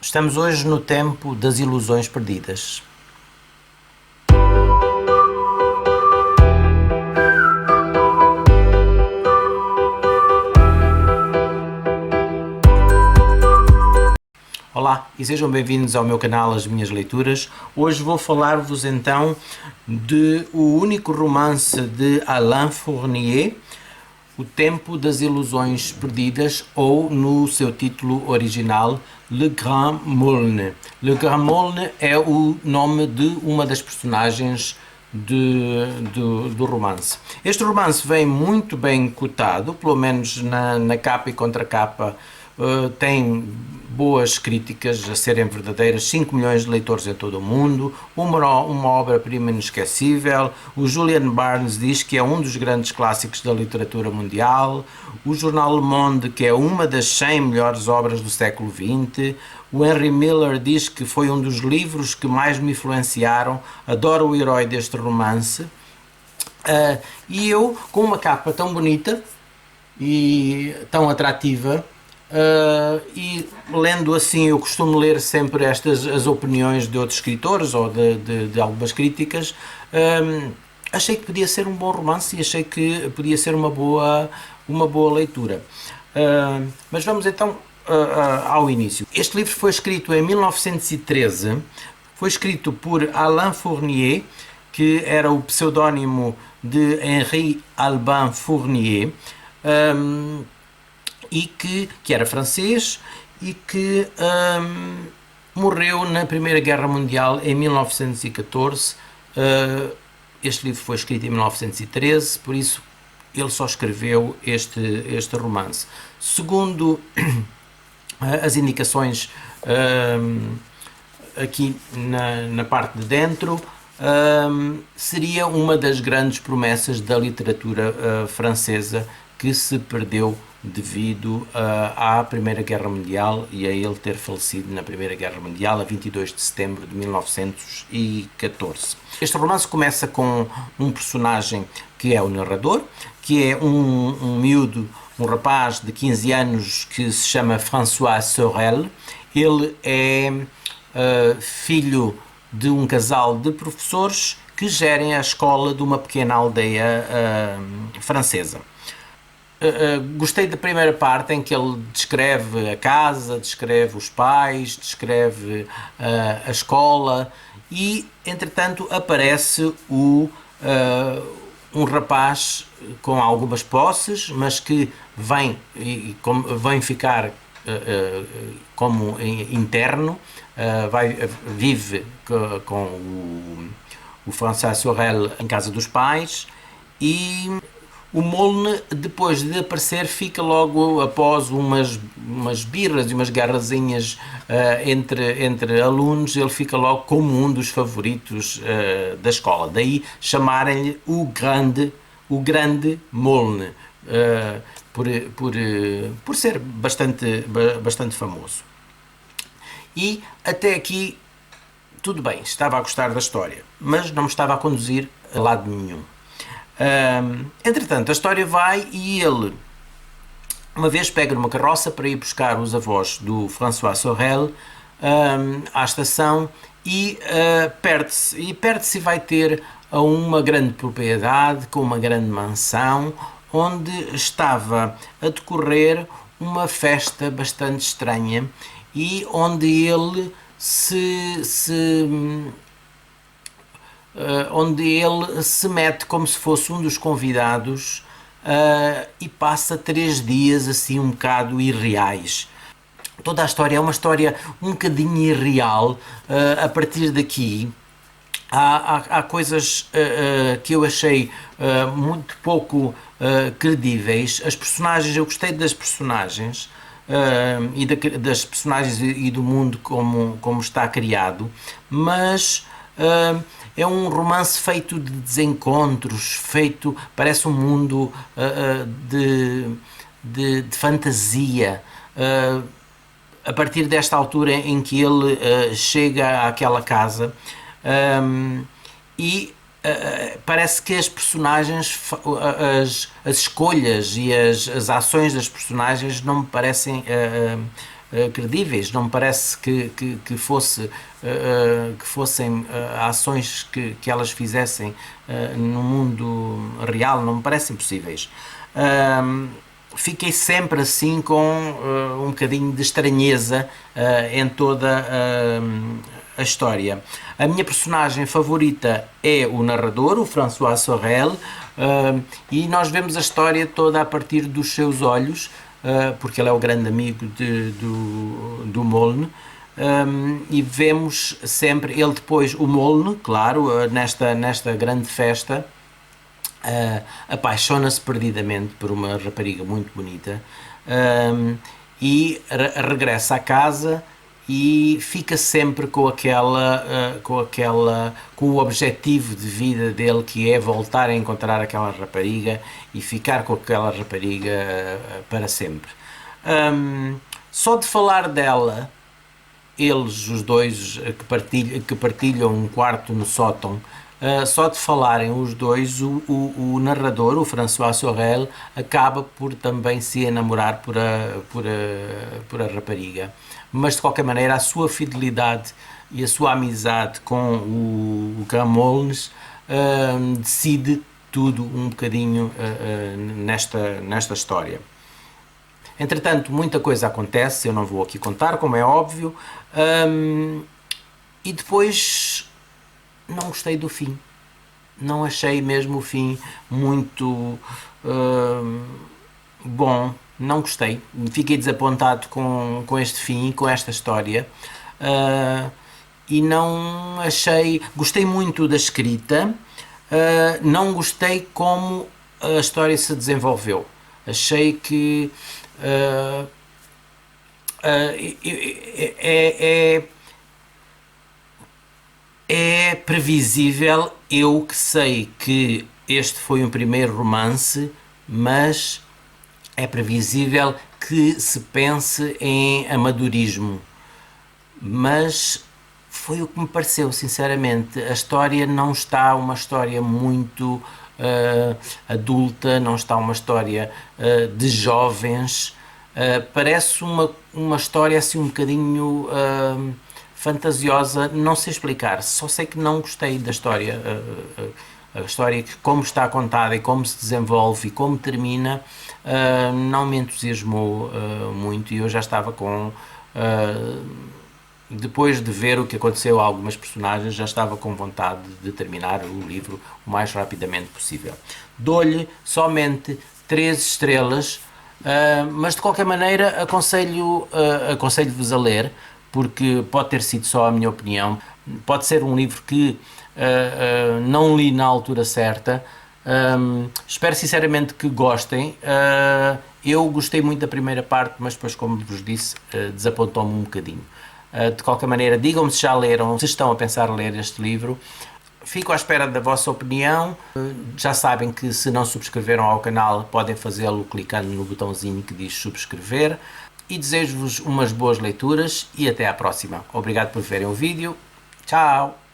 Estamos hoje no tempo das ilusões perdidas. Olá e sejam bem-vindos ao meu canal As Minhas Leituras. Hoje vou falar-vos então de o único romance de Alain Fournier, O Tempo das Ilusões Perdidas, ou no seu título original, Le Grand Moulin. Le Grand Moulin é o nome de uma das personagens do romance. Este romance vem muito bem cotado, pelo menos na capa e contracapa. Tem boas críticas a serem verdadeiras, 5 milhões de leitores em todo o mundo, uma obra-prima inesquecível. O Julian Barnes diz que é um dos grandes clássicos da literatura mundial, o jornal Le Monde que é uma das 100 melhores obras do século XX, o Henry Miller diz que foi um dos livros que mais me influenciaram, adoro o herói deste romance. E eu, com uma capa tão bonita e tão atrativa, e lendo assim, eu costumo ler sempre as opiniões de outros escritores ou de algumas críticas. Achei que podia ser um bom romance e achei que podia ser uma boa leitura. Mas vamos então ao início. Este livro foi escrito em 1913, foi escrito por Alain Fournier, que era o pseudónimo de Henri Albin Fournier, e que era francês e que morreu na Primeira Guerra Mundial em 1914. Este livro foi escrito em 1913, por isso ele só escreveu este romance. Segundo as indicações aqui na parte de dentro, seria uma das grandes promessas da literatura francesa que se perdeu devido à Primeira Guerra Mundial e a ele ter falecido na Primeira Guerra Mundial a 22 de setembro de 1914. Este romance começa com um personagem que é o narrador, que é um miúdo, um rapaz de 15 anos que se chama François Sorel. Ele é filho de um casal de professores que gerem a escola de uma pequena aldeia francesa. Gostei da primeira parte em que ele descreve a casa, descreve os pais, descreve a escola e, entretanto, aparece um rapaz com algumas posses, mas que vem ficar como interno, vive com o François Sorel em casa dos pais, e o Moulin, depois de aparecer, fica logo após umas birras e umas guerrazinhas entre alunos, ele fica logo como um dos favoritos da escola. Daí chamarem-lhe o grande Moulin, por ser bastante famoso. E até aqui tudo bem, estava a gostar da história, mas não me estava a conduzir a lado nenhum. Entretanto, a história vai e ele, uma vez, pega numa carroça para ir buscar os avós do François Sorel à estação e perde-se e vai ter a uma grande propriedade com uma grande mansão onde estava a decorrer uma festa bastante estranha e onde ele onde ele se mete como se fosse um dos convidados e passa 3 dias assim um bocado irreais. Toda a história é uma história um bocadinho irreal. A partir daqui há coisas que eu achei muito pouco credíveis. As personagens, eu gostei das personagens, das personagens e do mundo como está criado, mas é um romance feito de desencontros, parece um mundo de fantasia. A partir desta altura em que ele chega àquela casa, e parece que as personagens, as escolhas e as ações das personagens não me parecem credíveis, não me parece que fossem ações que elas fizessem no mundo real, não me parecem possíveis. Fiquei sempre assim com um bocadinho de estranheza em toda a história. A minha personagem favorita é o narrador, o François Sorel, e nós vemos a história toda a partir dos seus olhos, porque ele é o grande amigo do Molne. E vemos sempre ele depois, o Molne, claro, nesta grande festa, apaixona-se perdidamente por uma rapariga muito bonita, e regressa à casa e fica sempre com o objetivo de vida dele, que é voltar a encontrar aquela rapariga e ficar com aquela rapariga para sempre. Só de falar dela, eles, os dois que partilham um quarto no sótão, só de falarem os dois, o narrador, o François Sorel, acaba por também se enamorar por a rapariga. Mas de qualquer maneira, a sua fidelidade e a sua amizade com o Camões decide tudo um bocadinho nesta história. Entretanto, muita coisa acontece, eu não vou aqui contar, como é óbvio, e depois não gostei do fim. Não achei mesmo o fim muito bom, não gostei. Fiquei desapontado com este fim, com esta história, e não achei... Gostei muito da escrita, não gostei como a história se desenvolveu. Achei que é previsível. Eu que sei que este foi um primeiro romance, mas é previsível que se pense em amadorismo. Mas foi o que me pareceu, sinceramente. A história não está uma história muito adulta, não está uma história de jovens. Parece uma história assim um bocadinho fantasiosa, não sei explicar, só sei que não gostei da história. A história, como está contada e como se desenvolve e como termina, não me entusiasmou muito, e eu já estava com... depois de ver o que aconteceu a algumas personagens, já estava com vontade de terminar o livro o mais rapidamente possível. Dou-lhe somente 3 estrelas, mas de qualquer maneira aconselho-vos a ler, porque pode ter sido só a minha opinião, pode ser um livro que não li na altura certa. Espero sinceramente que gostem. Eu gostei muito da primeira parte, mas depois, como vos disse, desapontou-me um bocadinho. De qualquer maneira, digam-me se já leram, se estão a pensar ler este livro. Fico à espera da vossa opinião. Já sabem que, se não subscreveram ao canal, podem fazê-lo clicando no botãozinho que diz subscrever. E desejo-vos umas boas leituras e até à próxima. Obrigado por verem o vídeo. Tchau!